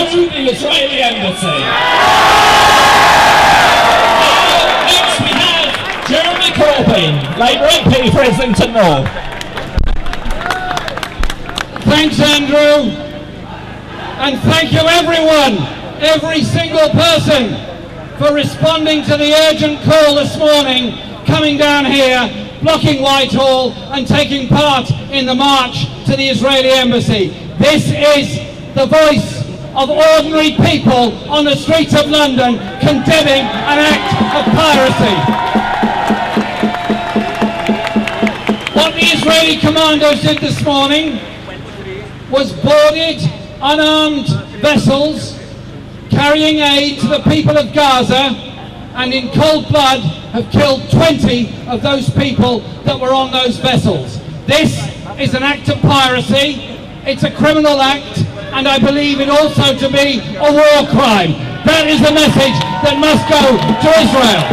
to the Israeli embassy. Next we have Jeremy Corbyn, Labour MP for Islington North. Thanks, Andrew, and thank you everyone, every single person, for responding to the urgent call this morning, coming down here, blocking Whitehall and taking part in the march to the Israeli embassy. This is the voice of ordinary people on the streets of London condemning an act of piracy. What the Israeli commandos did this morning was boarded unarmed vessels carrying aid to the people of Gaza, and in cold blood have killed 20 of those people that were on those vessels. This is an act of piracy, it's a criminal act, and I believe it also to be a war crime. That is the message that must go to Israel.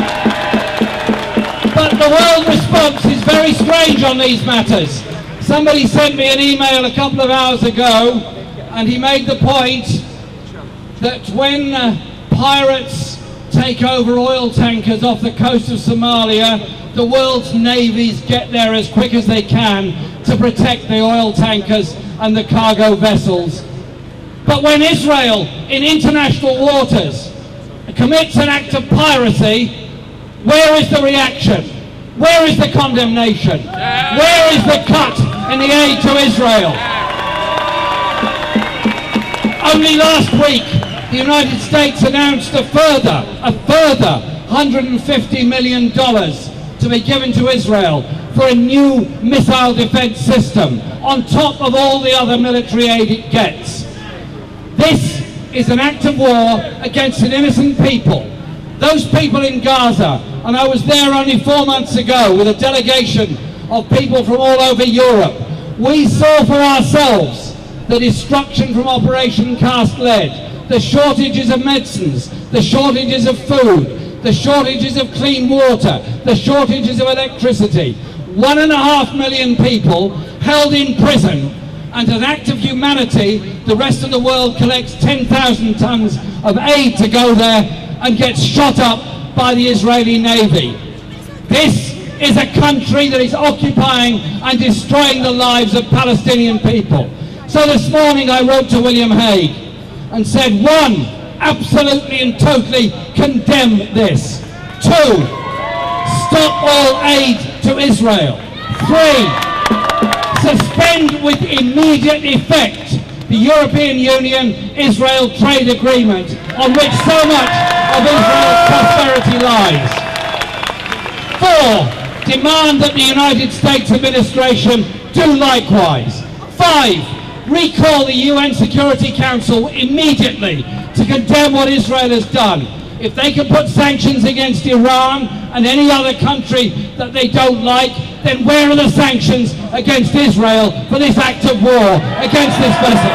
But the world response is very strange on these matters. Somebody sent me an email a couple of hours ago, and he made the point that when pirates take over oil tankers off the coast of Somalia, the world's navies get there as quick as they can to protect the oil tankers and the cargo vessels. But when Israel, in international waters, commits an act of piracy, where is the reaction? Where is the condemnation? Where is the cut in the aid to Israel? Only last week, the United States announced a further $150 million to be given to Israel for a new missile defense system, on top of all the other military aid it gets. This is an act of war against an innocent people. Those people in Gaza, and I was there only 4 months ago with a delegation of people from all over Europe. We saw for ourselves the destruction from Operation Cast Lead, the shortages of medicines, the shortages of food, the shortages of clean water, the shortages of electricity. 1.5 million people held in prison, and an act of humanity, the rest of the world collects 10,000 tons of aid to go there and gets shot up by the Israeli Navy. This is a country that is occupying and destroying the lives of Palestinian people. So this morning I wrote to William Hague and said, 1, absolutely and totally condemn this. 2, stop all aid to Israel. 3, suspend with immediate effect the European Union-Israel trade agreement on which so much of Israel's prosperity lies. 4, demand that the United States administration do likewise. 5, recall the UN Security Council immediately to condemn what Israel has done. If they can put sanctions against Iran and any other country that they don't like, then where are the sanctions against Israel for this act of war against this vessel?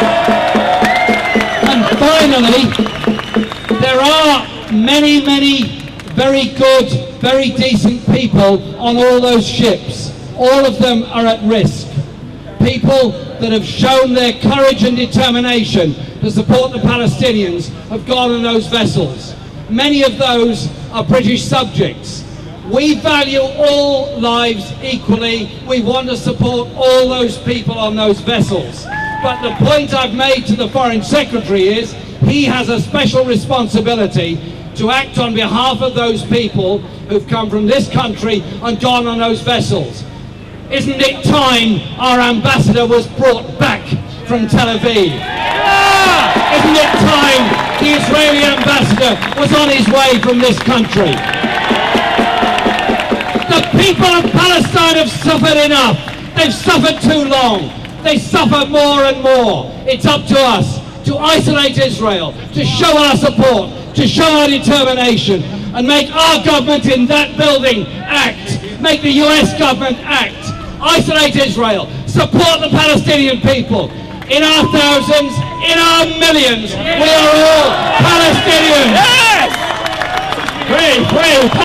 And finally, there are many, many very good, very decent people on all those ships. All of them are at risk. People that have shown their courage and determination to support the Palestinians have gone on those vessels. Many of those are British subjects. We value all lives equally. We want to support all those people on those vessels. But the point I've made to the Foreign Secretary is he has a special responsibility to act on behalf of those people who've come from this country and gone on those vessels. Isn't it time our ambassador was brought back from Tel Aviv? Isn't it time the Israeli ambassador was on his way from this country? The people of Palestine have suffered enough. They've suffered too long. They suffer more and more. It's up to us to isolate Israel, to show our support, to show our determination, and make our government in that building act. Make the US government act. Isolate Israel. Support the Palestinian people. In our thousands, in our millions, we are all Palestinians. Yes! Free, free.